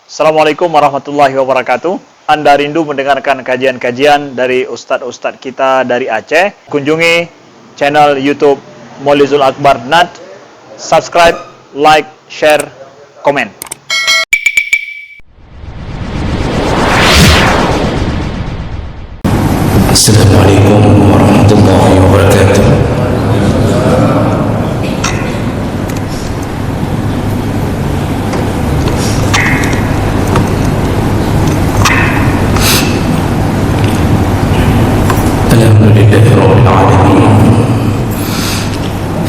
Assalamualaikum warahmatullahi wabarakatuh. Anda rindu mendengarkan kajian-kajian dari ustadz-ustadz kita dari Aceh? Kunjungi channel YouTube Maulizul Akbar NAD. Subscribe, like, share, komen. Assalamualaikum warahmatullahi wabarakatuh. Alhamdulillahi rabbil alamin.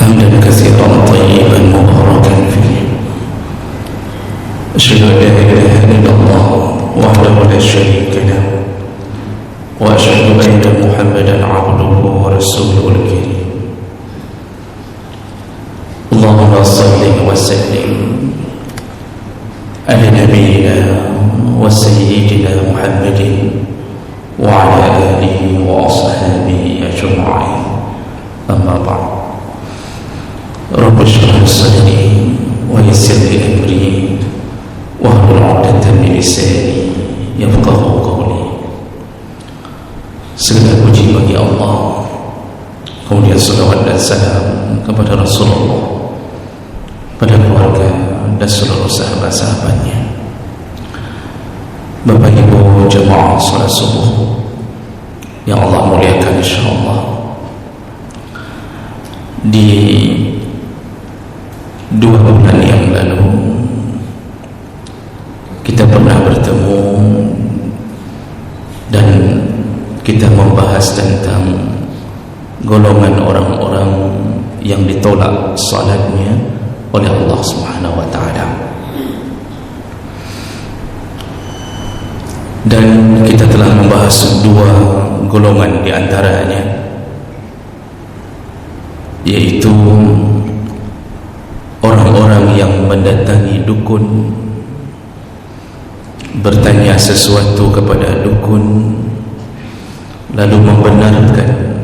Hamdan katsiran tayyiban mubarakan fihi. Asyhadu an la ilaha illallah wahdahu la syarika lahu. وأشهد أن محمدا عبده ورسوله الكريم. اللهم صل وسلم على نبينا وسيدنا محمد وعلى آله وأصحابه أجمعين. أما بعد، رب اشرح لي صدري ويسر لي أمري واحلل عقدة من لساني يفقهوا قولي. Segala puji bagi Allah, kemudian salawat dan salam kepada Rasulullah, pada keluarga dan seluruh sahabat-sahabatnya. Bapak Ibu jemaah salat subuh yang Allah muliakan, insyaallah, di 2 bulan yang lalu kita pernah bertemu dan kita membahas tentang golongan orang-orang yang ditolak salatnya oleh Allah Subhanahu wa taala. Dan kita telah membahas 2 golongan di antaranya, yaitu orang-orang yang mendatangi dukun, bertanya sesuatu kepada dukun, lalu membenarkan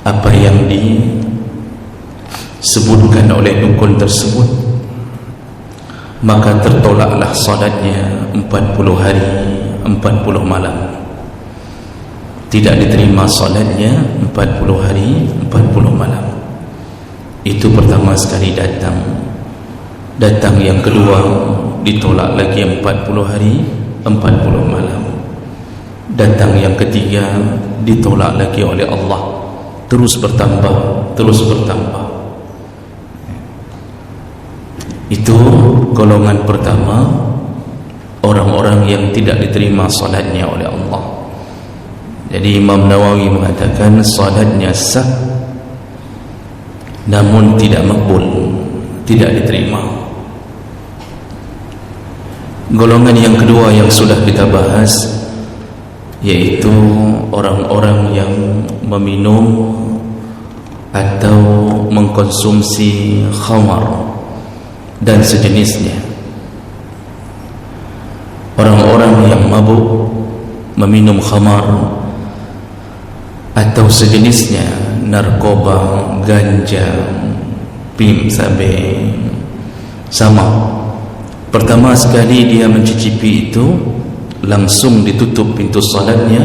apa yang disebutkan oleh dukun tersebut, maka tertolaklah salatnya 40 hari 40 malam. Tidak diterima salatnya 40 hari 40 malam. Itu pertama sekali datang. Yang kedua ditolak lagi 40 hari 40 malam. Datang yang ketiga ditolak lagi oleh Allah, terus bertambah. Itu golongan pertama, orang-orang yang tidak diterima salatnya oleh Allah. Jadi Imam Nawawi mengatakan salatnya sah, namun tidak makbul, tidak diterima. Golongan yang kedua yang sudah kita bahas, yaitu orang-orang yang meminum atau mengkonsumsi khamar dan sejenisnya. Orang-orang yang mabuk meminum khamar atau sejenisnya, narkoba, ganja, pim, sabe, sama. Pertama sekali dia mencicipi itu, langsung ditutup pintu salatnya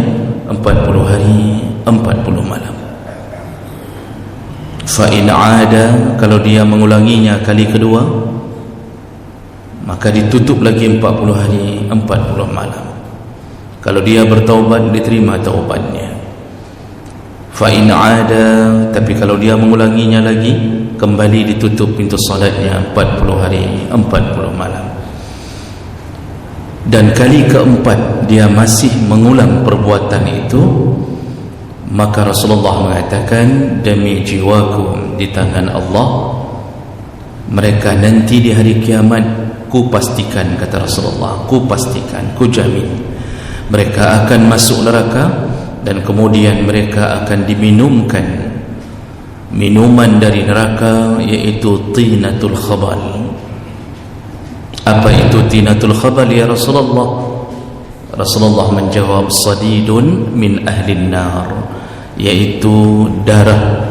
40 hari 40 malam. Fa in ada, kalau dia mengulanginya kali kedua, maka ditutup lagi 40 hari 40 malam. Kalau dia bertaubat, diterima taubatnya. Fa in ada, tapi kalau dia mengulanginya lagi, kembali ditutup pintu salatnya 40 hari 40 malam. Dan kali keempat dia masih mengulang perbuatan itu, maka Rasulullah mengatakan, demi jiwaku di tangan Allah, mereka nanti di hari kiamat, ku pastikan, kata Rasulullah, ku pastikan, ku jamin, mereka akan masuk neraka, dan kemudian mereka akan diminumkan minuman dari neraka, yaitu tinatul khabal. Apa itu tinatul khabal ya Rasulullah? Rasulullah menjawab, sadidun min ahlin nar, yaitu darah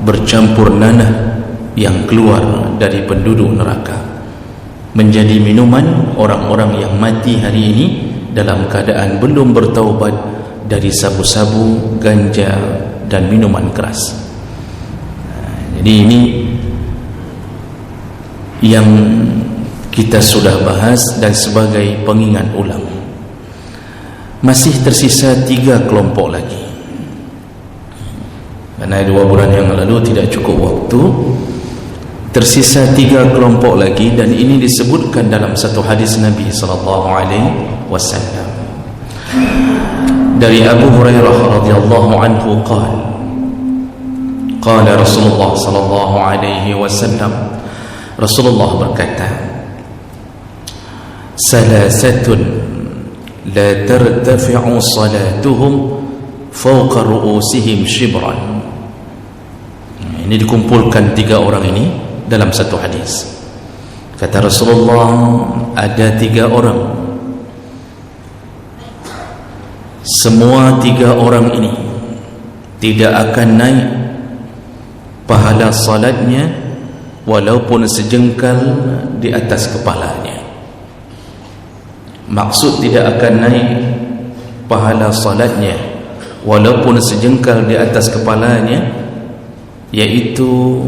bercampur nanah yang keluar dari penduduk neraka. menjadi minuman orang-orang yang mati hari ini dalam keadaan belum bertaubat dari sabu-sabu, ganja dan minuman keras. Jadi ini yang kita sudah bahas, dan sebagai pengingat ulang, masih tersisa 3 kelompok lagi. Karena 2 bulan yang lalu tidak cukup waktu, tersisa 3 kelompok lagi, dan ini disebutkan dalam satu hadis Nabi SAW. Dari Abu Hurairah radhiyallahu anhu qala Rasulullah sallallahu alaihi wasallam, Rasulullah berkata, salasatun la tartafi'u salatuhum fawqa ru'usihim shibran. Ini dikumpulkan 3 orang ini dalam satu hadis. Kata Rasulullah, ada 3 orang, semua 3 orang ini tidak akan naik pahala salatnya walaupun sejengkal di atas kepalanya. Maksud tidak akan naik pahala salatnya walaupun sejengkal di atas kepalanya, yaitu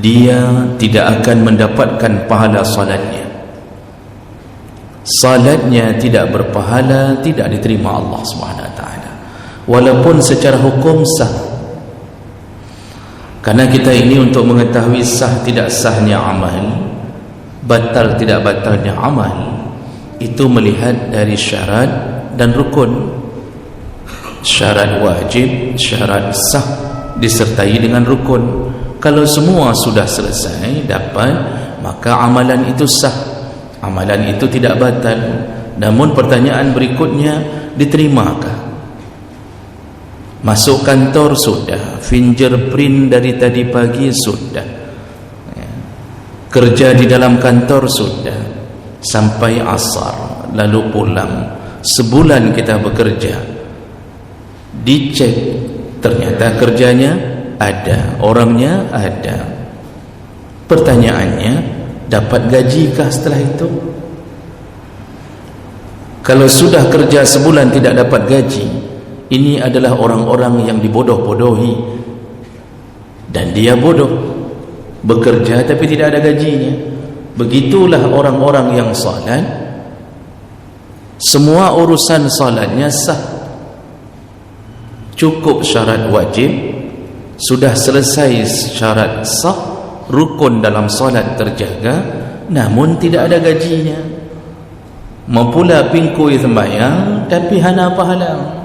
dia tidak akan mendapatkan pahala salatnya. Salatnya tidak berpahala, tidak diterima Allah SWT, walaupun secara hukum sah. Karena kita ini untuk mengetahui sah tidak sahnya amal, batal tidak batalnya amal, itu melihat dari syarat dan rukun. Syarat wajib, syarat sah disertai dengan rukun. Kalau semua sudah selesai dapat, maka amalan itu sah, amalan itu tidak batal. Namun pertanyaan berikutnya, diterimakah? Masuk kantor sudah, fingerprint dari tadi pagi sudah, kerja di dalam kantor sudah, sampai asar lalu pulang. Sebulan kita bekerja, dicek ternyata kerjanya ada, orangnya ada. Pertanyaannya, dapat gajikah setelah itu? Kalau sudah kerja sebulan tidak dapat gaji, ini adalah orang-orang yang dibodoh-bodohi, dan dia bodoh, bekerja tapi tidak ada gajinya. Begitulah orang-orang yang salat, semua urusan salatnya sah, cukup syarat wajib, sudah selesai syarat sah, rukun dalam salat terjaga, namun tidak ada gajinya. Mempula pingkui sembahyang tapi hana pahala.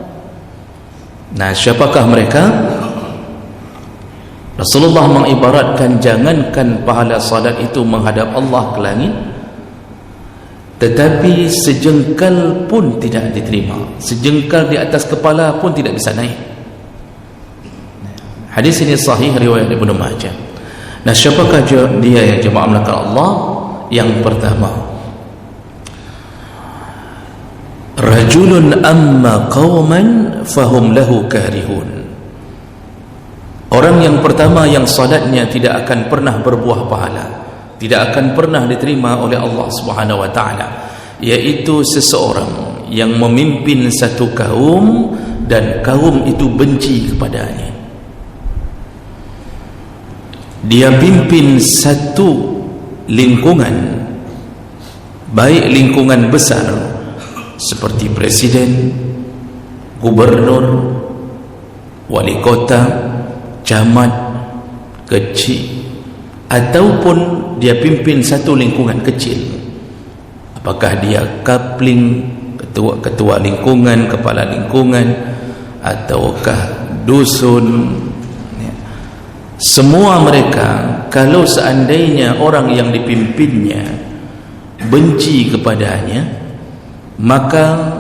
Nah, siapakah mereka? Rasulullah mengibaratkan, jangankan pahala salat itu menghadap Allah ke langit, tetapi sejengkal pun tidak diterima. Sejengkal di atas kepala pun tidak bisa naik. Hadis ini sahih riwayat Ibnu Majah. Nah, siapakah dia yang jemaah melakukan Allah? Yang pertama, rajulun amma qauman fahum lahu karihun. Orang yang pertama yang salatnya tidak akan pernah berbuah pahala, tidak akan pernah diterima oleh Allah Subhanahu wa taala, yaitu seseorang yang memimpin satu kaum dan kaum itu benci kepadanya. Dia pimpin satu lingkungan, baik lingkungan besar seperti presiden, gubernur, wali kota, camat, kecil, ataupun dia pimpin satu lingkungan kecil. Apakah dia kapling, ketua lingkungan, kepala lingkungan, ataukah dusun? Semua mereka, kalau seandainya orang yang dipimpinnya benci kepadanya, maka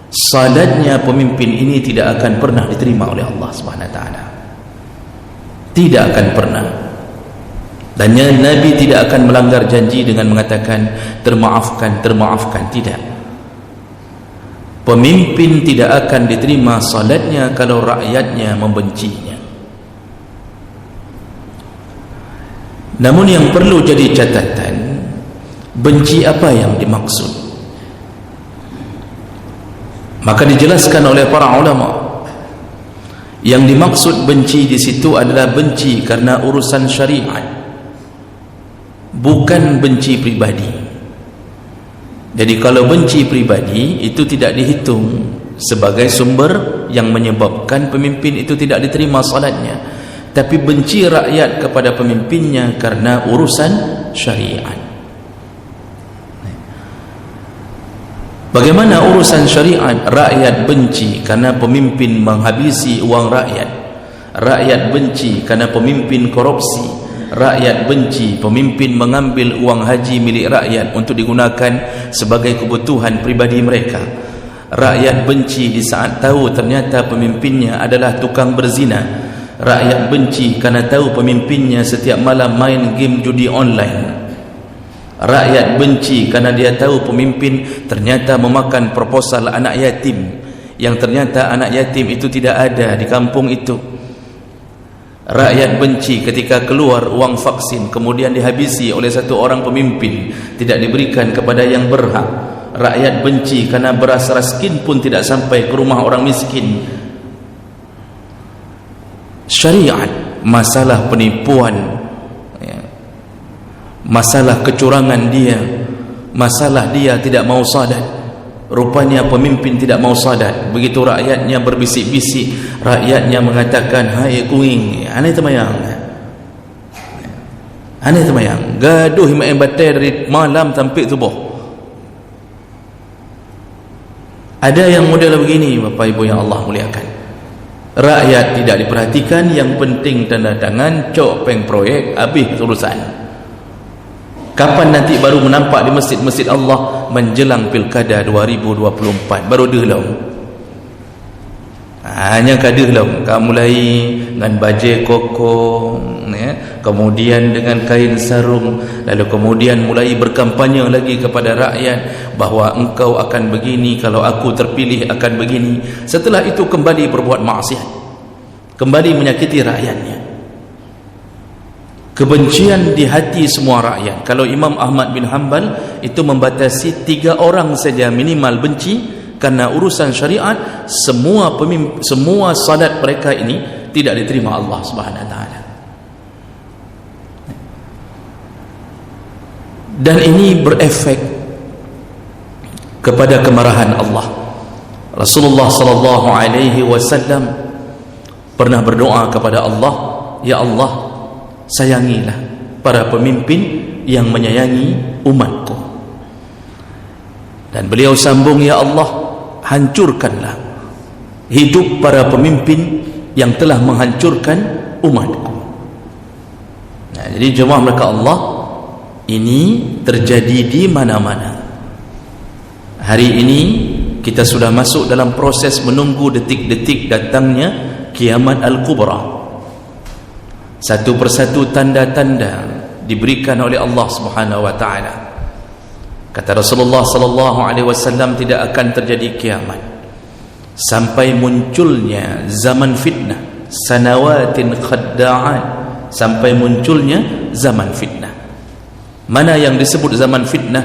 salatnya pemimpin ini tidak akan pernah diterima oleh Allah Subhanahu wa taala. Tidak akan pernah. Dan Nabi tidak akan melanggar janji dengan mengatakan termaafkan, tidak. Pemimpin tidak akan diterima salatnya kalau rakyatnya membencinya. Namun yang perlu jadi catatan, benci apa yang dimaksud. Maka dijelaskan oleh para ulama, yang dimaksud benci di situ adalah benci karena urusan syariat, bukan benci pribadi. Jadi kalau benci pribadi itu tidak dihitung sebagai sumber yang menyebabkan pemimpin itu tidak diterima salatnya, tapi benci rakyat kepada pemimpinnya karena urusan syariat. Bagaimana urusan syariat? Rakyat benci karena pemimpin menghabisi uang rakyat. Rakyat benci karena pemimpin korupsi. Rakyat benci pemimpin mengambil uang haji milik rakyat untuk digunakan sebagai kebutuhan pribadi mereka. Rakyat benci di saat tahu ternyata pemimpinnya adalah tukang berzina. Rakyat benci karena tahu pemimpinnya setiap malam main game judi online. Rakyat benci karena dia tahu pemimpin ternyata memakan proposal anak yatim, yang ternyata anak yatim itu tidak ada di kampung itu. Rakyat benci ketika keluar uang vaksin kemudian dihabisi oleh satu orang pemimpin, tidak diberikan kepada yang berhak. Rakyat benci karena beras raskin pun tidak sampai ke rumah orang miskin. Syariat, masalah penipuan, masalah kecurangan dia, masalah dia tidak mau sadat. Rupanya pemimpin tidak mau sadat. Begitu rakyatnya berbisik-bisik, rakyatnya mengatakan, hai kuing, aneh temayang, aneh temayang, gaduh main batai dari malam sampai subuh. Ada yang model begini, Bapak Ibu yang Allah muliakan. Rakyat tidak diperhatikan, yang penting tanda tangan, cok peng proyek, habis urusan. Kapan nanti baru menampak di masjid-masjid Allah menjelang pilkada 2024? Baru dahlam. Hanya kadahlam. Kamu mulai dengan baju koko, ya, kemudian dengan kain sarung, lalu kemudian mulai berkampanye lagi kepada rakyat bahawa engkau akan begini, kalau aku terpilih akan begini. Setelah itu kembali berbuat maksiat, kembali menyakiti rakyatnya. Kebencian di hati semua rakyat. Kalau Imam Ahmad bin Hanbal itu membatasi 3 orang saja minimal benci karena urusan syariat, semua salat mereka ini tidak diterima Allah Subhanahu wa taala. Dan ini berefek kepada kemarahan Allah. Rasulullah sallallahu alaihi wasallam pernah berdoa kepada Allah, ya Allah, sayangilah para pemimpin yang menyayangi umatku. Dan beliau sambung, ya Allah, hancurkanlah hidup para pemimpin yang telah menghancurkan umatku. Nah, jadi jemaah mereka Allah, ini terjadi di mana-mana. Hari ini kita sudah masuk dalam proses menunggu detik-detik datangnya kiamat al-kubra. Satu persatu tanda-tanda diberikan oleh Allah Subhanahu wa taala. Kata Rasulullah sallallahu alaihi wasallam, tidak akan terjadi kiamat sampai munculnya zaman fitnah, sanawatin khadda'an, sampai munculnya zaman fitnah. Mana yang disebut zaman fitnah?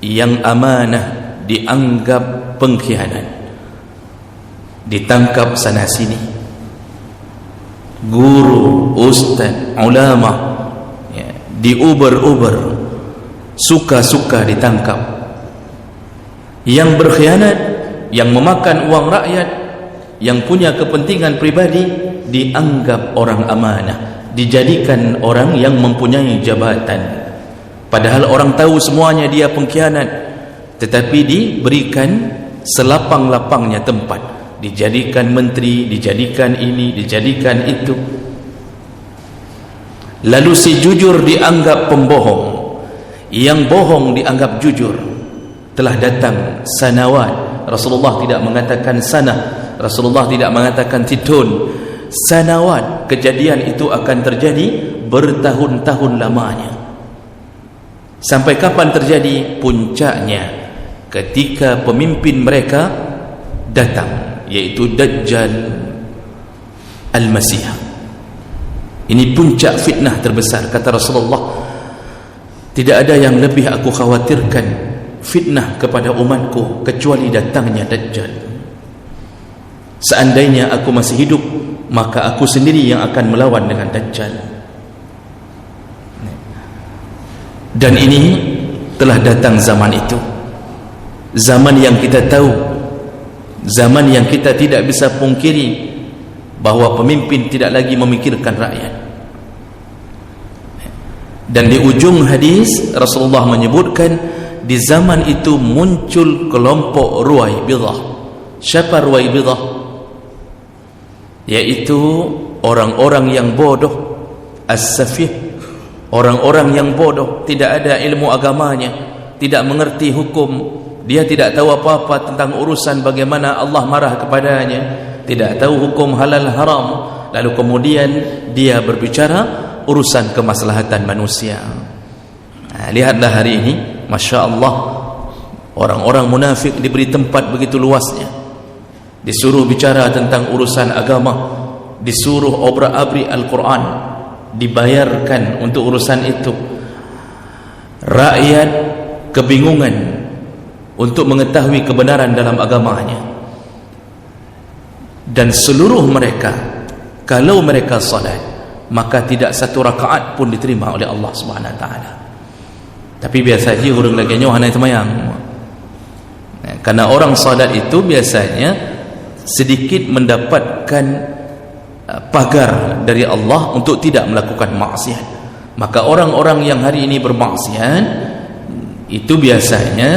Yang amanah dianggap pengkhianat, ditangkap sana sini. Guru, ustaz, ulama, ya, diuber-uber, suka-suka ditangkap. Yang berkhianat, yang memakan uang rakyat, yang punya kepentingan pribadi, dianggap orang amanah, dijadikan orang yang mempunyai jabatan. Padahal orang tahu semuanya dia pengkhianat, tetapi diberikan selapang-lapangnya tempat, dijadikan menteri, dijadikan ini, dijadikan itu. Lalu si jujur dianggap pembohong, yang bohong dianggap jujur. Telah datang sanawat. Rasulullah tidak mengatakan sanah, Rasulullah tidak mengatakan titun. Sanawat, kejadian itu akan terjadi bertahun-tahun lamanya. Sampai kapan terjadi? Puncaknya ketika pemimpin mereka datang, yaitu Dajjal Al-Masih. Ini puncak fitnah terbesar. Kata Rasulullah, Tidak ada yang lebih aku khawatirkan fitnah kepada umatku kecuali datangnya Dajjal. Seandainya aku masih hidup, maka aku sendiri yang akan melawan dengan Dajjal. Dan ini telah datang zaman itu, zaman yang kita tahu, zaman yang kita tidak bisa pungkiri bahawa pemimpin tidak lagi memikirkan rakyat. Dan di ujung hadis Rasulullah menyebutkan di zaman itu muncul kelompok Ruwaibidah. Siapa Ruwaibidah? Yaitu orang-orang yang bodoh, as-safih, orang-orang yang bodoh, tidak ada ilmu agamanya, tidak mengerti hukum, dia tidak tahu apa-apa tentang urusan bagaimana Allah marah kepadanya, tidak tahu hukum halal haram, lalu kemudian dia berbicara urusan kemaslahatan manusia. Lihatlah hari ini, Masya Allah, orang-orang munafik diberi tempat begitu luasnya, disuruh bicara tentang urusan agama, disuruh obrak-abrik Al-Quran, dibayarkan untuk urusan itu. Rakyat kebingungan untuk mengetahui kebenaran dalam agamanya, dan seluruh mereka, kalau mereka salat, maka tidak satu rakaat pun diterima oleh Allah Subhanahu Wa Taala. Tapi biasanya orang lagi nyohana semayang, karena orang salat itu biasanya sedikit mendapatkan pagar dari Allah untuk tidak melakukan maksiat. Maka orang-orang yang hari ini bermaksiat itu biasanya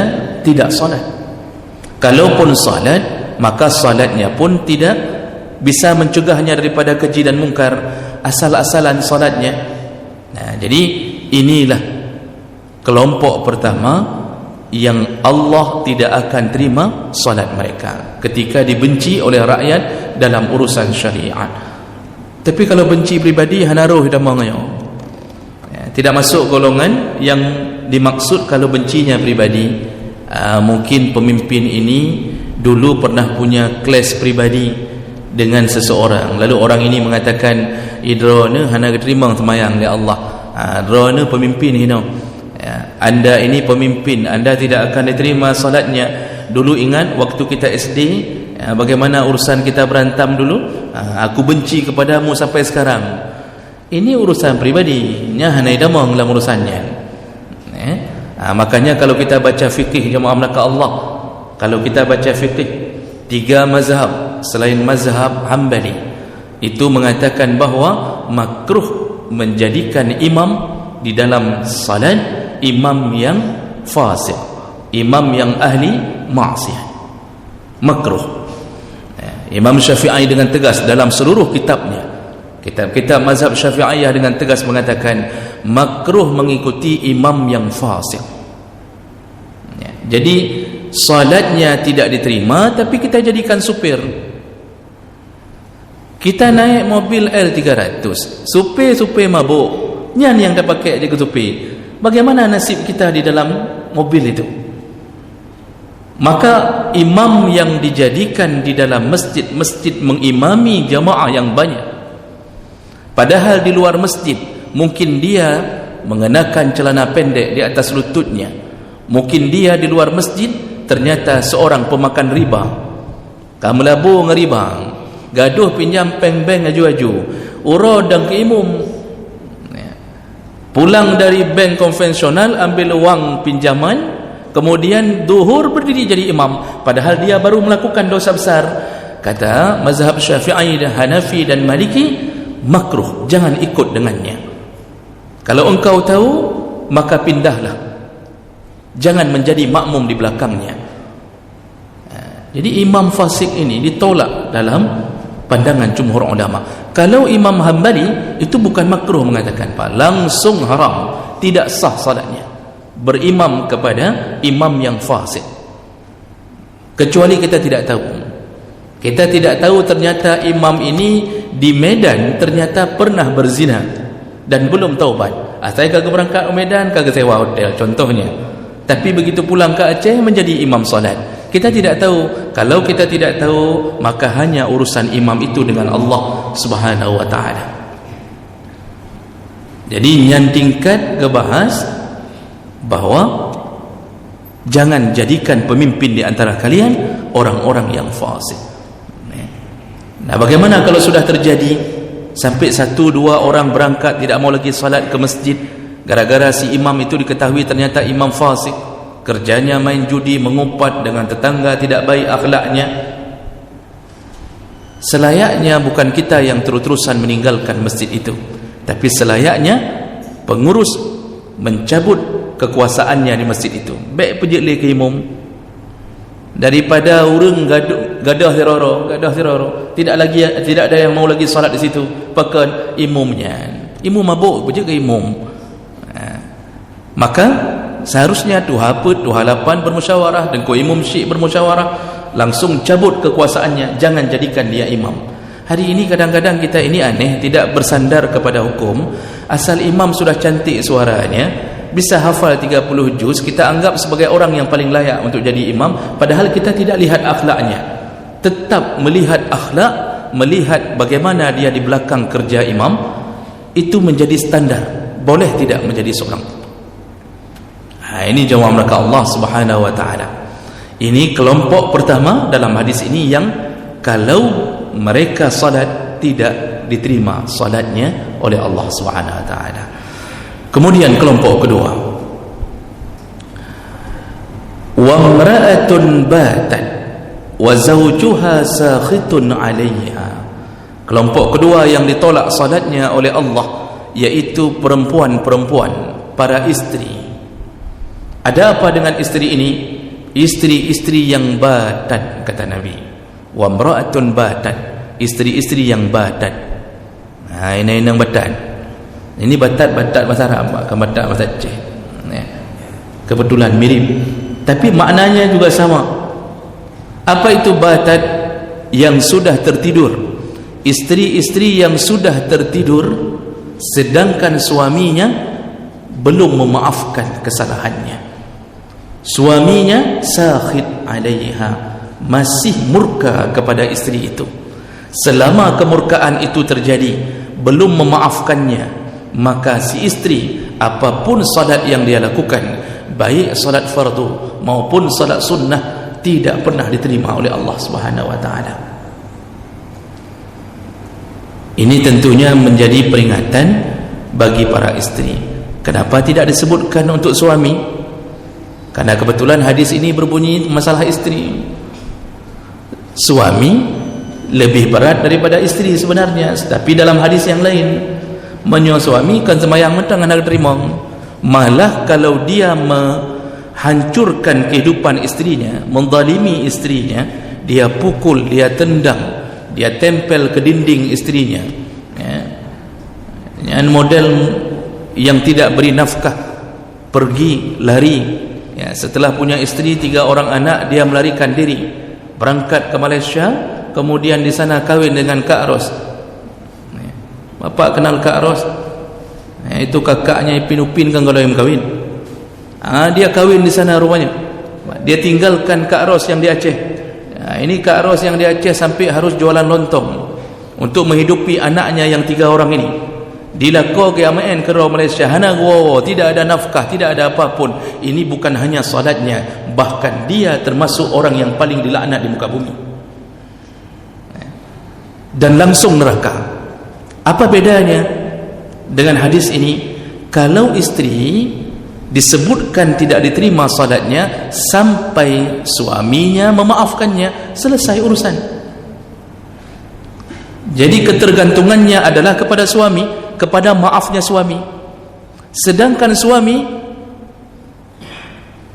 tidak salat. Kalaupun salat, maka salatnya pun tidak bisa mencegahnya daripada keji dan mungkar, asal-asalan salatnya. Jadi inilah kelompok pertama yang Allah tidak akan terima salat mereka ketika dibenci oleh rakyat dalam urusan syariat. Tapi kalau benci pribadi, hanaruh hidamannya, tidak masuk golongan yang dimaksud kalau bencinya pribadi. Mungkin pemimpin ini dulu pernah punya kelas pribadi dengan seseorang, lalu orang ini mengatakan, idrona hana terima semayang ya Allah, drona pemimpin ini, anda ini pemimpin, anda tidak akan diterima salatnya. Dulu ingat waktu kita SD, bagaimana urusan kita berantam dulu, aku benci kepadamu sampai sekarang. Ini urusan pribadi, nya hana idamang dalam urusannya. Makanya kalau kita baca fikih jemaah melaka Allah, kalau kita baca fikih, 3 mazhab selain mazhab Hambali itu mengatakan bahawa makruh menjadikan imam di dalam salat imam yang fasik, imam yang ahli maksiat, makruh. Imam Syafi'i dengan tegas dalam seluruh kitabnya, kitab-kitab mazhab Syafi'iyah, dengan tegas mengatakan makruh mengikuti imam yang fasik. Jadi salatnya tidak diterima, tapi kita jadikan supir. Kita naik mobil L300, supir mabuk, nyan yang dah pakai jaga supir. Bagaimana nasib kita di dalam mobil itu? Maka imam yang dijadikan di dalam masjid mengimami jamaah yang banyak, padahal di luar masjid mungkin dia mengenakan celana pendek di atas lututnya, mungkin dia di luar masjid ternyata seorang pemakan riba, kamelabu ngeribang, gaduh pinjam peng-beng aju-aju, uro dan keimum, pulang dari bank konvensional ambil wang pinjaman, kemudian duhur berdiri jadi imam, padahal dia baru melakukan dosa besar. Kata mazhab Syafi'i dan Hanafi dan Maliki, makruh, jangan ikut dengannya. Kalau engkau tahu, maka pindahlah, jangan menjadi makmum di belakangnya. Jadi imam fasik ini ditolak dalam pandangan jumhur ulama. Kalau Imam Hambali itu bukan makruh, mengatakan apa? Langsung haram, tidak sah salatnya berimam kepada imam yang fasik. Kecuali kita tidak tahu, kita tidak tahu ternyata imam ini di Medan ternyata pernah berzina dan belum taubat. Saya kagak berangkat ke Medan, kagak sewa hotel contohnya, tapi begitu pulang ke Aceh menjadi imam salat. Kita tidak tahu. Kalau kita tidak tahu, maka hanya urusan imam itu dengan Allah Subhanahu wa taala. Jadi yang tingkat ke bahas bahawa jangan jadikan pemimpin di antara kalian orang-orang yang fasik. Nah, bagaimana kalau sudah terjadi sampai 1-2 orang berangkat tidak mau lagi salat ke masjid gara-gara si imam itu diketahui ternyata imam fasik, kerjanya main judi, mengumpat dengan tetangga, tidak baik akhlaknya. Selayaknya bukan kita yang terus-terusan meninggalkan masjid itu, tapi selayaknya pengurus mencabut kekuasaannya di masjid itu. Baik pejeli ke imam daripada urang gadah tiroro, tidak ada yang mau lagi salat di situ, pakan imam mabuk je ke imam. Maka seharusnya tuh halapan bermusyawarah dan ko imam syik bermusyawarah, langsung cabut kekuasaannya, jangan jadikan dia imam. Hari ini kadang-kadang kita ini aneh, tidak bersandar kepada hukum. Asal imam sudah cantik suaranya, bisa hafal 30 juz, kita anggap sebagai orang yang paling layak untuk jadi imam, padahal kita tidak lihat akhlaknya. Tetap melihat akhlak, melihat bagaimana dia di belakang kerja imam, itu menjadi standar. Boleh tidak menjadi seorang. Ini jawab mereka Allah Subhanahu wa taala. Ini kelompok pertama dalam hadis ini yang kalau mereka salat tidak diterima salatnya oleh Allah Subhanahu wa taala. Kemudian kelompok kedua, wa imra'atun batat wa zawjuha sakhitun 'alayha. Kelompok kedua yang ditolak salatnya oleh Allah yaitu perempuan-perempuan, para istri. Ada apa dengan istri ini? Istri-istri yang batat, kata Nabi. Wa imra'atun batat, istri-istri yang batat. Ini yang batat. Ini batat bahasa Arab, bukan batat bahasa Aceh. Kebetulan mirip, tapi maknanya juga sama. Apa itu batat? Yang sudah tertidur. Istri-istri yang sudah tertidur sedangkan suaminya belum memaafkan kesalahannya. Suaminya sakhit 'alaiha, masih murka kepada istri itu. Selama kemurkaan itu terjadi, belum memaafkannya, maka si istri apapun salat yang dia lakukan, baik salat fardu maupun salat sunnah, tidak pernah diterima oleh Allah Subhanahu wa taala. Ini tentunya menjadi peringatan bagi para istri. Kenapa tidak disebutkan untuk suami? Karena kebetulan hadis ini berbunyi masalah istri. Suami lebih berat daripada istri sebenarnya, tapi dalam hadis yang lain menyuruh suami kan sembahyang mentang hendak terima. Malah kalau dia menghancurkan kehidupan istrinya, menzalimi istrinya, dia pukul, dia tendang, dia tempel ke dinding istrinya, dengan model yang tidak beri nafkah, pergi lari. Setelah punya istri 3 orang anak, dia melarikan diri, berangkat ke Malaysia, kemudian di sana kahwin dengan Kak Ros. Bapak kenal Kak Ros? Itu kakaknya Ipin Upin kan kalau yang kahwin. Dia kahwin di sana rumahnya. Dia tinggalkan Kak Ros yang di Aceh. Ini Kak Ros yang di Aceh sampai harus jualan lontong untuk menghidupi anaknya yang 3 orang ini. Dilako ke amain ke Malaysia, hana gua, tidak ada nafkah, tidak ada apapun. Ini bukan hanya salatnya, bahkan dia termasuk orang yang paling dilaknat di muka bumi, dan langsung neraka. Apa bedanya dengan hadis ini? Kalau istri disebutkan tidak diterima salatnya sampai suaminya memaafkannya, selesai urusan. Jadi ketergantungannya adalah kepada suami, kepada maafnya suami. Sedangkan suami,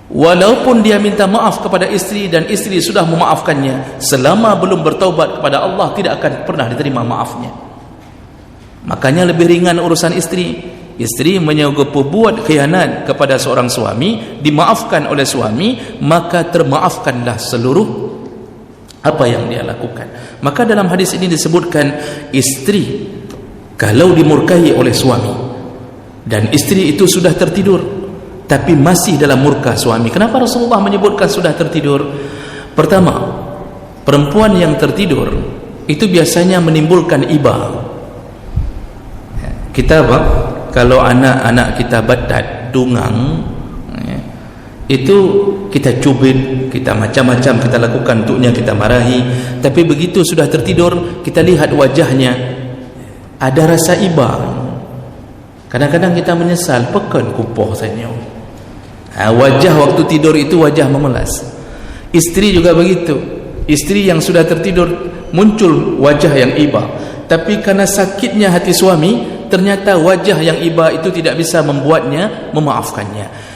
walaupun dia minta maaf kepada istri dan istri sudah memaafkannya, selama belum bertaubat kepada Allah, tidak akan pernah diterima maafnya. Makanya lebih ringan urusan istri. Istri buat khianat kepada seorang suami, dimaafkan oleh suami, maka termaafkanlah seluruh apa yang dia lakukan. Maka dalam hadis ini disebutkan, istri kalau dimurkai oleh suami dan istri itu sudah tertidur tapi masih dalam murka suami. Kenapa Rasulullah menyebutkan sudah tertidur? Pertama, perempuan yang tertidur itu biasanya menimbulkan iba. Kita kalau anak-anak kita batat, dungang, itu kita cubit, kita macam-macam kita lakukan untuknya, kita marahi. Tapi begitu sudah tertidur, kita lihat wajahnya ada rasa iba. Kadang-kadang kita menyesal, pekan kupoh senyum. Wajah waktu tidur itu wajah memelas. Isteri juga begitu. Isteri yang sudah tertidur muncul wajah yang iba. Tapi karena sakitnya hati suami, ternyata wajah yang iba itu tidak bisa membuatnya memaafkannya.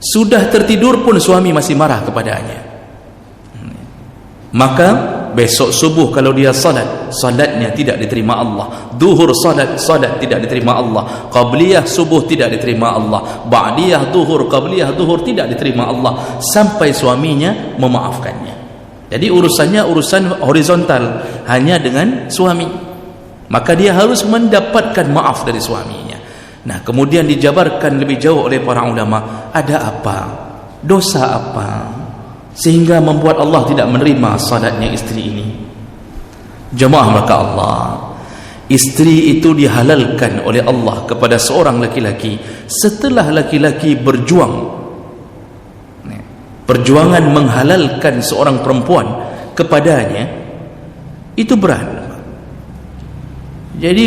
Sudah tertidur pun suami masih marah kepadanya. Maka besok subuh kalau dia salatnya tidak diterima Allah. Duhur salat tidak diterima Allah. Qabliyah subuh tidak diterima Allah. Ba'diyah duhur, qabliyah duhur tidak diterima Allah, sampai suaminya memaafkannya. Jadi urusannya urusan horizontal, hanya dengan suami. Maka dia harus mendapatkan maaf dari suaminya. Nah, kemudian dijabarkan lebih jauh oleh para ulama, ada apa? Dosa apa? Sehingga membuat Allah tidak menerima salatnya isteri ini. Jemaah maka Allah, isteri itu dihalalkan oleh Allah kepada seorang laki-laki setelah laki-laki berjuang. Perjuangan menghalalkan seorang perempuan kepadanya itu berat. Jadi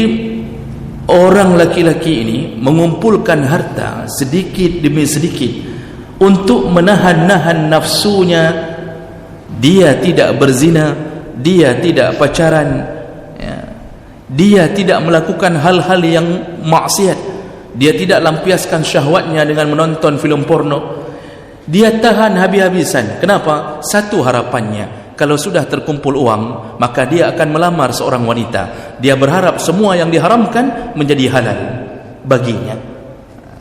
orang laki-laki ini mengumpulkan harta sedikit demi sedikit untuk menahan-nahan nafsunya. Dia tidak berzina, dia tidak pacaran, dia tidak melakukan hal-hal yang maksiat, dia tidak lampiaskan syahwatnya dengan menonton filem porno. Dia tahan habis-habisan. Kenapa? Satu harapannya, kalau sudah terkumpul uang, maka dia akan melamar seorang wanita. Dia berharap semua yang diharamkan menjadi halal baginya.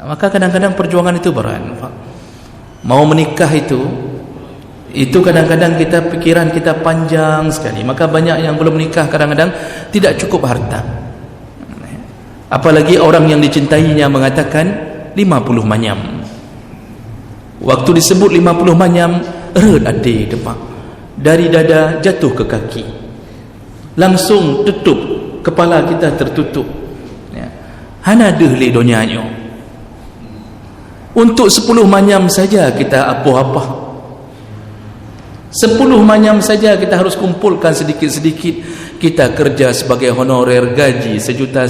Maka kadang-kadang perjuangan itu berat. Mau menikah itu kadang-kadang pikiran kita panjang sekali. Maka banyak yang belum menikah kadang-kadang tidak cukup harta. Apalagi orang yang dicintainya mengatakan 50 manyam. Waktu disebut 50 manyam, eret ade depak. Dari dada jatuh ke kaki, langsung tutup, kepala kita tertutup. Hana dehli donyanya. Untuk 10 manyam saja kita apa-apa. 10 manyam saja kita harus kumpulkan sedikit-sedikit. Kita kerja sebagai honorer, gaji 1,5 juta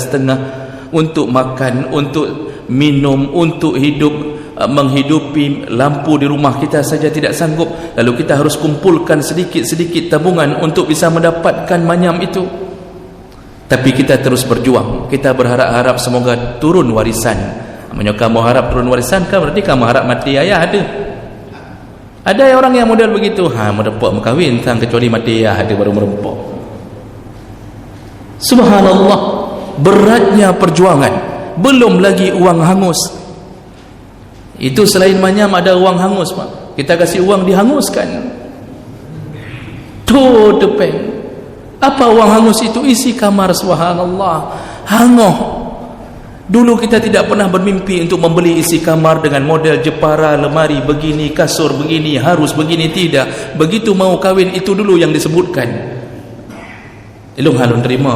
untuk makan, untuk minum, untuk hidup, menghidupi lampu di rumah kita saja tidak sanggup. Lalu kita harus kumpulkan sedikit-sedikit tabungan untuk bisa mendapatkan manyam itu. Tapi kita terus berjuang. Kita berharap-harap semoga turun warisan. Maksudnya kamu harap turun warisan kan berarti kamu harap mati ayah ada. Ada orang yang model begitu, merempok mengkahwin sang kecuali mati ayah ada baru merempok. Subhanallah, beratnya perjuangan. Belum lagi uang hangus. Itu selain manyam ada uang hangus, Pak. Kita kasih uang dihanguskan. Tuh depeng. Apa uang hangus itu? Isi kamar, subhanallah. Hangoh. Dulu kita tidak pernah bermimpi untuk membeli isi kamar dengan model jepara, lemari begini, kasur begini, harus begini, tidak. Begitu mau kahwin itu dulu yang disebutkan. Ilung halun terima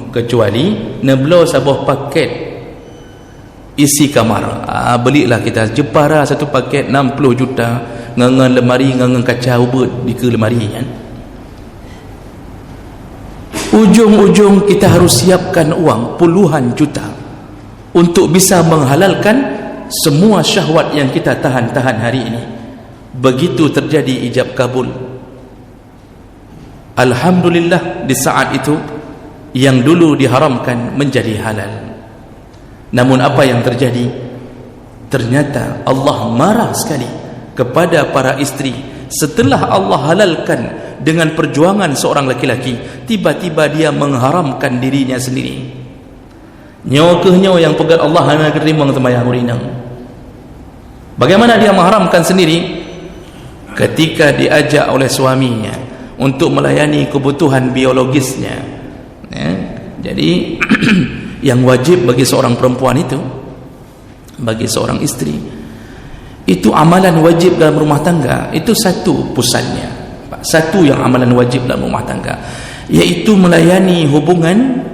kecuali neblo sabuh paket isi kamar. Belilah kita jepara satu paket 60 juta, ngangan lemari, ngangan kaca ubud di ke lemari kan. Ujung-ujung kita harus siapkan uang puluhan juta untuk bisa menghalalkan semua syahwat yang kita tahan-tahan hari ini. Begitu terjadi ijab kabul. Alhamdulillah di saat itu yang dulu diharamkan menjadi halal. Namun apa yang terjadi? Ternyata Allah marah sekali kepada para istri setelah Allah halalkan dengan perjuangan seorang laki-laki, tiba-tiba dia mengharamkan dirinya sendiri. Nyawa ke nyawa yang pegat Allah hana kerimang temayang urinang. Bagaimana dia mengharamkan sendiri? Ketika diajak oleh suaminya untuk melayani kebutuhan biologisnya. Jadi yang wajib bagi seorang perempuan itu, bagi seorang istri, itu amalan wajib dalam rumah tangga. Itu satu pusatnya, satu yang amalan wajib dalam rumah tangga, yaitu melayani hubungan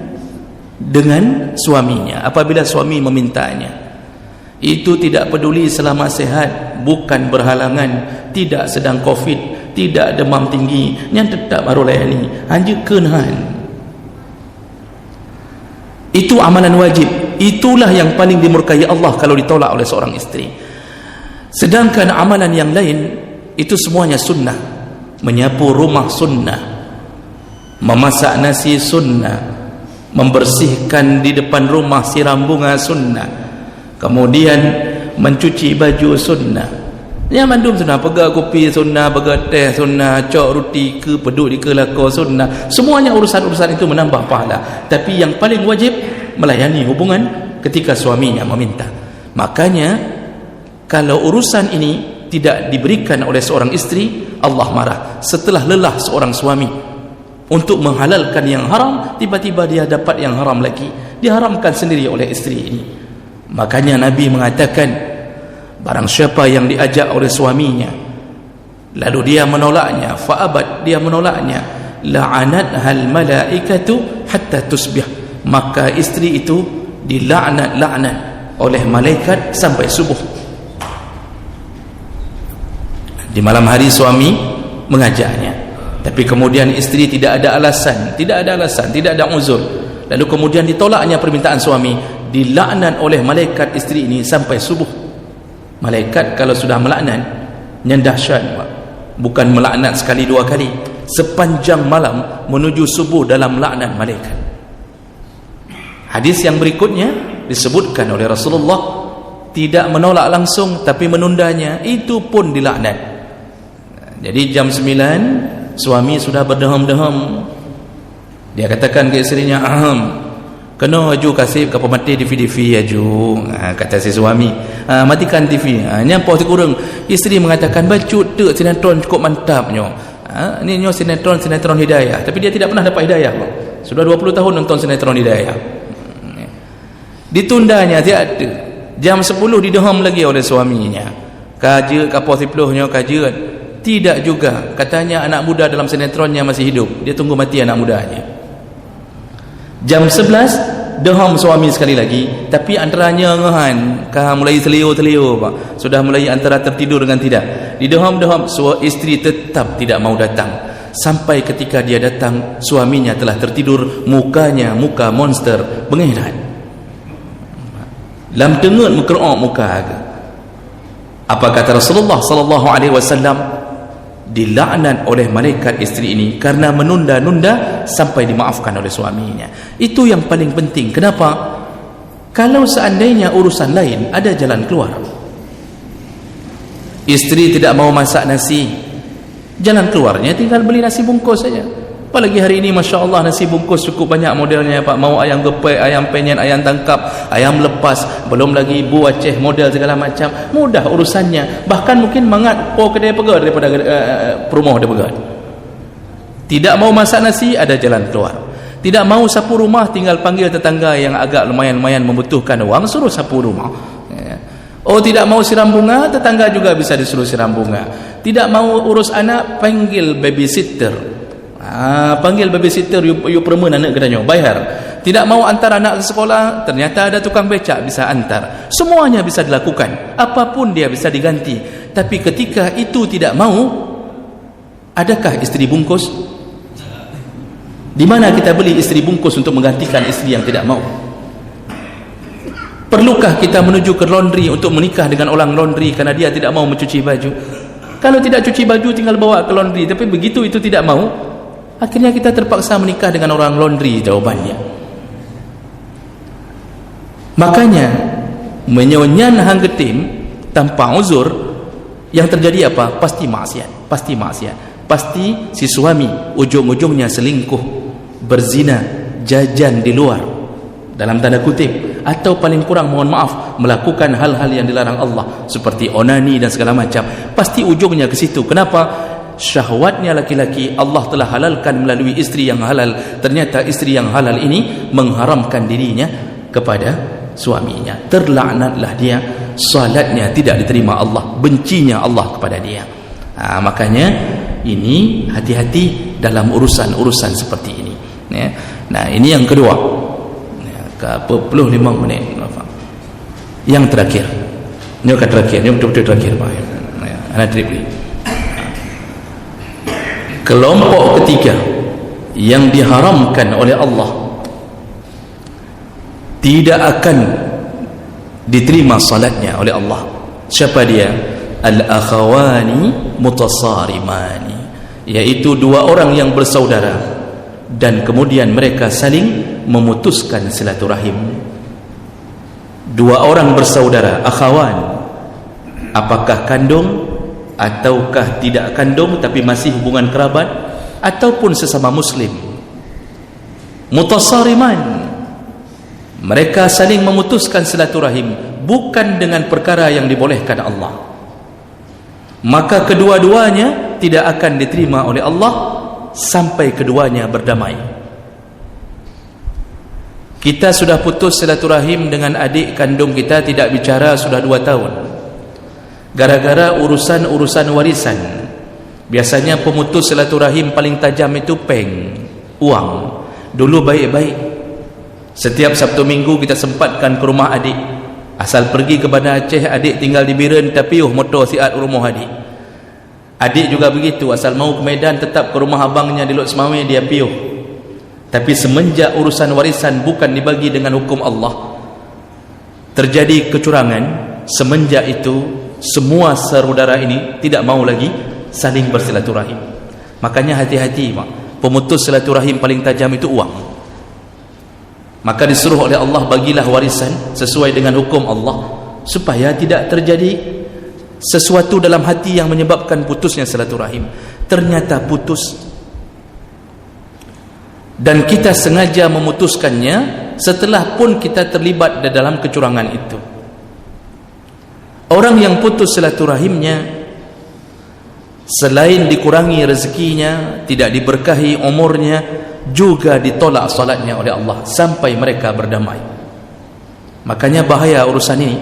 dengan suaminya apabila suami memintanya. Itu tidak peduli selama sehat, bukan berhalangan, tidak sedang COVID, tidak demam tinggi, yang tetap baru layani, hanya kenahan. Itu amalan wajib. Itulah yang paling dimurkai Allah kalau ditolak oleh seorang isteri. Sedangkan amalan yang lain itu semuanya sunnah. Menyapu rumah sunnah, memasak nasi sunnah, membersihkan di depan rumah, siram bunga sunnah, kemudian mencuci baju sunnah, yang mandum sunnah, pegang kopi sunnah, pegang teh sunnah, cok roti ke peduk di kelako sunnah. Semuanya urusan-urusan itu menambah pahala. Tapi yang paling wajib melayani hubungan ketika suaminya meminta. Makanya kalau urusan ini tidak diberikan oleh seorang istri, Allah marah. Setelah lelah seorang suami untuk menghalalkan yang haram, tiba-tiba dia dapat yang haram lagi, diharamkan sendiri oleh istri ini. Makanya Nabi mengatakan, barang siapa yang diajak oleh suaminya lalu dia menolaknya, fa'abad, dia menolaknya, la'anathal malaikatu hatta tusbih, maka istri itu dilaknat oleh malaikat sampai subuh. Di malam hari suami mengajaknya, tapi kemudian istri tidak ada alasan, tidak ada uzur, lalu kemudian ditolaknya permintaan suami, dilaknat oleh malaikat istri ini sampai subuh. Malaikat kalau sudah melaknat, yang dahsyat, bukan melaknat sekali dua kali, sepanjang malam menuju subuh dalam laknat malaikat. Hadis yang berikutnya disebutkan oleh Rasulullah, tidak menolak langsung tapi menundanya, itu pun dilaknat. Jadi jam 9 suami sudah berdeham-deham, dia katakan ke isterinya, kena aju kasih ke pemati TV aju, kata si suami, matikan TV, nyampak si kurang. Isteri mengatakan, bacut tu sinetron cukup mantapnya, ni nyo sinetron hidayah, tapi dia tidak pernah dapat hidayah. Sudah 20 tahun nonton sinetron hidayah. Ditundanya tiada, jam 10 dideham lagi oleh suaminya, kaja kapal sipluhnya kaja. Tidak juga, katanya anak muda dalam sinetronnya masih hidup, dia tunggu mati anak mudanya. Jam 11 deham suami sekali lagi, tapi antaranya ngehan, mulai selio-selio pak, sudah mulai antara tertidur dengan tidak, dideham-deham, isteri tetap tidak mau datang. Sampai ketika dia datang, suaminya telah tertidur, mukanya muka monster, bengeran, lam tengut muka muka. Apa kata Rasulullah sallallahu alaihi wasallam? Dilaknat oleh malaikat istri ini karena menunda-nunda sampai dimaafkan oleh suaminya. Itu yang paling penting. Kenapa? Kalau seandainya urusan lain ada jalan keluar, istri tidak mau masak nasi, jalan keluarnya tinggal beli nasi bungkus saja. Apalagi hari ini Masya Allah nasi bungkus cukup banyak modelnya pak. Mau ayam gepek, ayam penyet, ayam tangkap, ayam lepas, belum lagi bu Aceh model segala macam. Mudah urusannya. Bahkan mungkin mangat kedai pegat daripada perumah dia pegat. Tidak mau masak nasi, ada jalan keluar. Tidak mau sapu rumah, tinggal panggil tetangga yang agak lumayan membutuhkan wang, suruh sapu rumah. Oh tidak mau siram bunga, tetangga juga bisa disuruh siram bunga. Tidak mau urus anak, panggil babysitter. Panggil babysitter, you permen anak kedanya, bayar. Tidak mau antar anak ke sekolah, ternyata ada tukang becak, bisa antar. Semuanya bisa dilakukan, apapun dia bisa diganti. Tapi ketika itu tidak mau, adakah istri bungkus? Di mana kita beli istri bungkus untuk menggantikan istri yang tidak mau? Perlukah kita menuju ke laundry untuk menikah dengan orang laundry karena dia tidak mau mencuci baju? Kalau tidak cuci baju tinggal bawa ke laundry, tapi begitu itu tidak mau, akhirnya kita terpaksa menikah dengan orang laundry jawabannya. Makanya menyonyan hang getim tanpa uzur, yang terjadi apa? Pasti maksiat, pasti maksiat. Pasti si suami ujung-ujungnya selingkuh, berzina, jajan di luar dalam tanda kutip, atau paling kurang mohon maaf melakukan hal-hal yang dilarang Allah seperti onani dan segala macam. Pasti ujungnya ke situ. Kenapa? Syahwatnya laki-laki Allah telah halalkan melalui istri yang halal. Ternyata istri yang halal ini mengharamkan dirinya kepada suaminya. Terlaknatlah dia, salatnya tidak diterima Allah, bencinya Allah kepada dia. Makanya ini hati-hati dalam urusan-urusan seperti ini. Nah ini yang kedua. Ke 25 menit. Yang terakhir, Ini akan terakhir, ini betul-betul terakhir Pak. Anak trip ni. Kelompok ketiga yang diharamkan oleh Allah tidak akan diterima salatnya oleh Allah. Siapa dia? Al-akhawani mutasarimani, yaitu dua orang yang bersaudara dan kemudian mereka saling memutuskan silaturahim. Dua orang bersaudara, akhawan, apakah kandung ataukah tidak kandung tapi masih hubungan kerabat, ataupun sesama muslim. Mutasariman, mereka saling memutuskan silaturahim bukan dengan perkara yang dibolehkan Allah, maka kedua-duanya tidak akan diterima oleh Allah sampai keduanya berdamai. Kita sudah putus silaturahim dengan adik kandung kita, tidak bicara sudah 2 tahun, gara-gara urusan-urusan warisan. Biasanya pemutus silaturahim paling tajam itu uang. Dulu baik-baik, setiap Sabtu Minggu kita sempatkan ke rumah adik. Asal pergi ke Bandar Aceh, adik tinggal di Biren, tapi motor siat rumah adik. Adik juga begitu, asal mau ke Medan tetap ke rumah abangnya di Lok Semawe, dia piuh. Tapi semenjak urusan warisan bukan dibagi dengan hukum Allah, terjadi kecurangan. Semenjak itu semua saudara ini tidak mau lagi saling bersilaturahim. Makanya hati-hati Pak, pemutus silaturahim paling tajam itu uang. Maka disuruh oleh Allah, bagilah warisan sesuai dengan hukum Allah, supaya tidak terjadi sesuatu dalam hati yang menyebabkan putusnya silaturahim. Ternyata putus, dan kita sengaja memutuskannya setelah pun kita terlibat dalam kecurangan itu. Orang yang putus silaturahimnya, selain dikurangi rezekinya, tidak diberkahi umurnya, juga ditolak salatnya oleh Allah sampai mereka berdamai. Makanya bahaya urusan ini.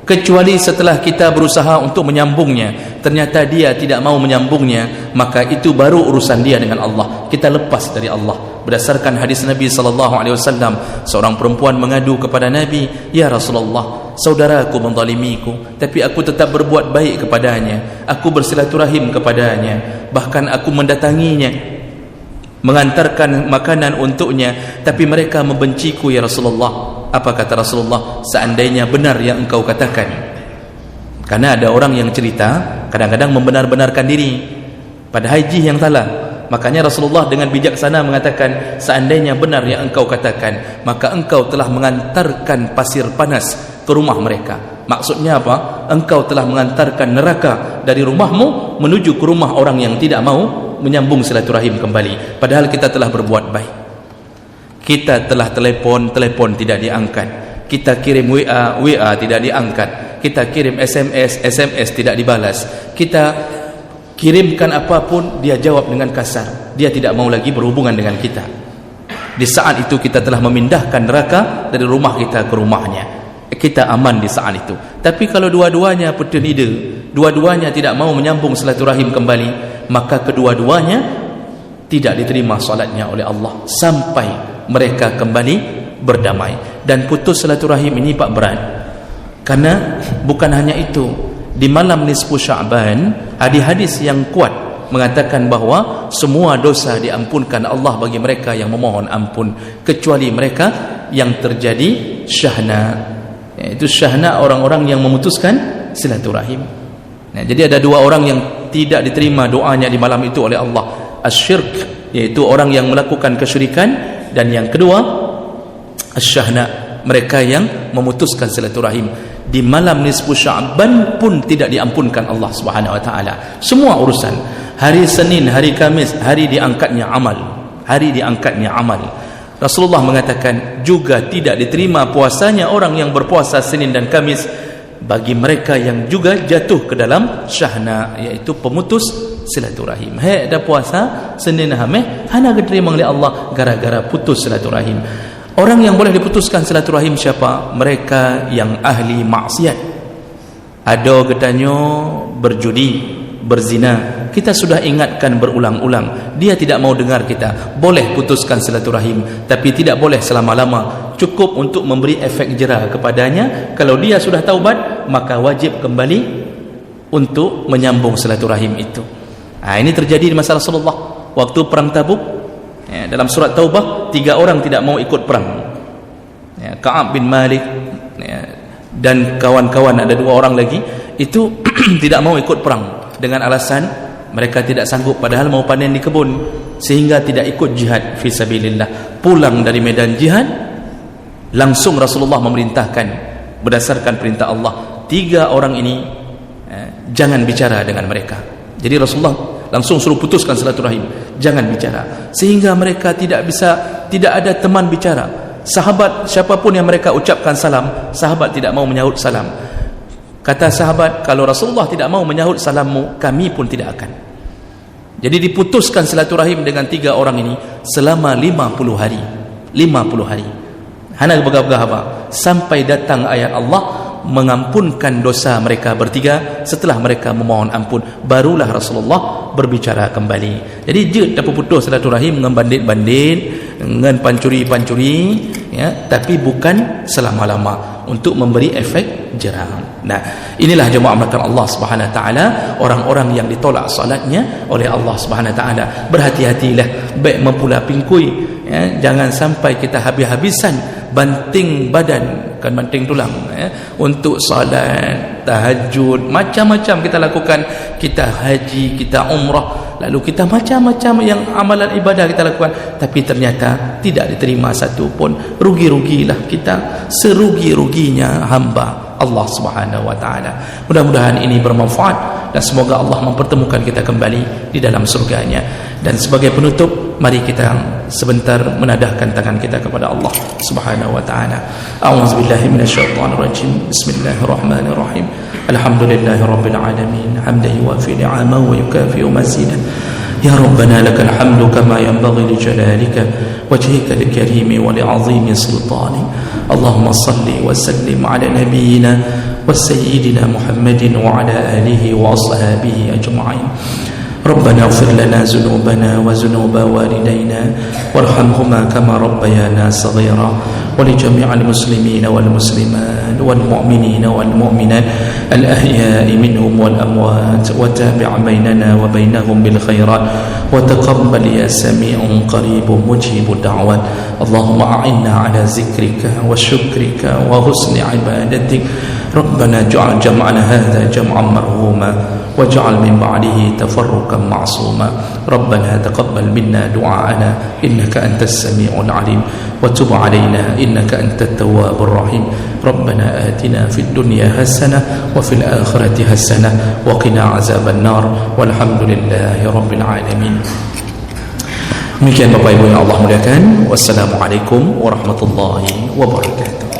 Kecuali setelah kita berusaha untuk menyambungnya, ternyata dia tidak mau menyambungnya, maka itu baru urusan dia dengan Allah. Kita lepas dari Allah. Berdasarkan hadis Nabi SAW, seorang perempuan mengadu kepada Nabi, "Ya Rasulullah, saudaraku menzalimiku, tapi aku tetap berbuat baik kepadanya. Aku bersilaturahim kepadanya, bahkan aku mendatanginya, mengantarkan makanan untuknya, tapi mereka membenciku ya Rasulullah." Apa kata Rasulullah? Seandainya benar yang engkau katakan. Karena ada orang yang cerita kadang-kadang membenar-benarkan diri, padahal haji yang salah. Makanya Rasulullah dengan bijaksana mengatakan, seandainya benar yang engkau katakan, maka engkau telah mengantarkan pasir panas ke rumah mereka. Maksudnya apa? Engkau telah mengantarkan neraka dari rumahmu menuju ke rumah orang yang tidak mau menyambung silaturahim kembali. Padahal kita telah berbuat baik. Kita telah telepon tidak diangkat. Kita kirim WA tidak diangkat. Kita kirim SMS tidak dibalas. Kita kirimkan apapun, dia jawab dengan kasar. Dia tidak mau lagi berhubungan dengan kita. Di saat itu kita telah memindahkan neraka dari rumah kita ke rumahnya. Kita aman di saat itu. Tapi kalau dua-duanya putus dua-duanya tidak mau menyambung silaturahim kembali, maka kedua-duanya tidak diterima salatnya oleh Allah sampai mereka kembali berdamai. Dan putus silaturahim ini Pak berat, karena bukan hanya itu. Di malam nisfu Sya'ban, hadis yang kuat mengatakan bahawa semua dosa diampunkan Allah bagi mereka yang memohon ampun, kecuali mereka yang terjadi syahna, yaitu syahna orang-orang yang memutuskan silaturahim. Nah, jadi ada dua orang yang tidak diterima doanya di malam itu oleh Allah. Asyirk, yaitu orang yang melakukan kesyirikan, dan yang kedua asyahna, mereka yang memutuskan silaturahim. Di malam nisfu Sya'ban pun tidak diampunkan Allah Subhanahu wa taala semua urusan. Hari Senin, hari Kamis, hari diangkatnya amal. Rasulullah mengatakan juga tidak diterima puasanya orang yang berpuasa Senin dan Kamis bagi mereka yang juga jatuh ke dalam syahna, yaitu pemutus silaturahim. Ada puasa Senin Hameh hana diterima oleh Allah gara-gara putus silaturahim. Orang yang boleh diputuskan silaturahim siapa? Mereka yang ahli maksiat. Ada katanya berjudi, berzina. Kita sudah ingatkan berulang-ulang, dia tidak mau dengar kita. Boleh putuskan silaturahim, tapi tidak boleh selama-lama. Cukup untuk memberi efek jera kepadanya. Kalau dia sudah taubat, maka wajib kembali untuk menyambung silaturahim itu. Ini terjadi di masa Rasulullah waktu perang Tabuk. Dalam surat Taubah 3 orang tidak mau ikut perang. Ka'ab bin Malik dan kawan-kawan, ada 2 orang lagi itu tidak mau ikut perang dengan alasan mereka tidak sanggup, padahal mau panen di kebun, sehingga tidak ikut jihad fi sabilillah. Pulang dari medan jihad, langsung Rasulullah memerintahkan berdasarkan perintah Allah, 3 orang ini jangan bicara dengan mereka. Jadi Rasulullah langsung suruh putuskan silaturahim, jangan bicara, sehingga mereka tidak ada teman bicara. Sahabat siapapun yang mereka ucapkan salam, sahabat tidak mau menyahut salam. Kata sahabat, kalau Rasulullah tidak mau menyahut salammu, kami pun tidak akan. Jadi diputuskan silaturahim dengan 3 orang ini selama 50 hari. 50 hari. Hana begah-begah sampai datang ayat Allah mengampunkan dosa mereka bertiga. Setelah mereka memohon ampun, barulah Rasulullah berbicara kembali. Jadi je dapat putus silaturahim dengan bandit-bandit, dengan pancuri-pancuri, ya, tapi bukan selama-lama, untuk memberi efek jerah. Nah, inilah jemaah melakukan Allah Subhanahu wa taala, orang-orang yang ditolak salatnya oleh Allah Subhanahu wa taala. Berhati-hatilah, baik mempula pingkui, ya, jangan sampai kita habis-habisan banting badan, kan banting tulang, ya, untuk salat, tahajud, macam-macam kita lakukan. Kita haji, kita umrah, lalu kita macam-macam yang amalan ibadah kita lakukan, tapi ternyata tidak diterima satu pun. Rugi-rugilah kita, serugi-ruginya hamba Allah Subhanahu wa taala. Mudah-mudahan ini bermanfaat dan semoga Allah mempertemukan kita kembali di dalam surganya. Dan sebagai penutup, mari kita sebentar menadahkan tangan kita kepada Allah Subhanahu wa taala. A'udzubillahi minasyaitonir rajim. Bismillahirrahmanirrahim. Alhamdulillahirabbil alamin. Hamdan yuwafi ni'amahu wa yukafi'u mazidah. Ya Rabbana lakal hamdu kama yanbaghi li jalalika wajhika al-karim wa li 'azimi sultanik. Allahumma salli wa sallim ala nabiyyina wa sayyidina Muhammadin wa ala alihi wa ashabihi ajma'in. ربنا اغفر لنا ذنوبنا وذنوب والدينا وارحمهما كما ربيانا صغيرا ولجميع المسلمين والمسلمات والمؤمنين والمؤمنات الأحياء منهم والأموات وتابع بيننا وبينهم بالخيرات وتقبل يا سميع قريب مجيب الدعوات اللهم أعنا على ذكرك وشكرك وحسن عبادتك ربنا اجعل جمعنا هذا جمعا مرحوما واجعل من بعده تفرقا معصوما ربنا تقبل منا دعاءنا إنك أنت السميع العليم وتب علينا إنك أنت التواب الرحيم ربنا آتنا في الدنيا حسنة وفي الآخرة حسنة وقنا عذاب النار والحمد لله رب العالمين. Demikian Bapak Ibu yang Allah muliakan. Wassalamualaikum warahmatullahi wabarakatuh.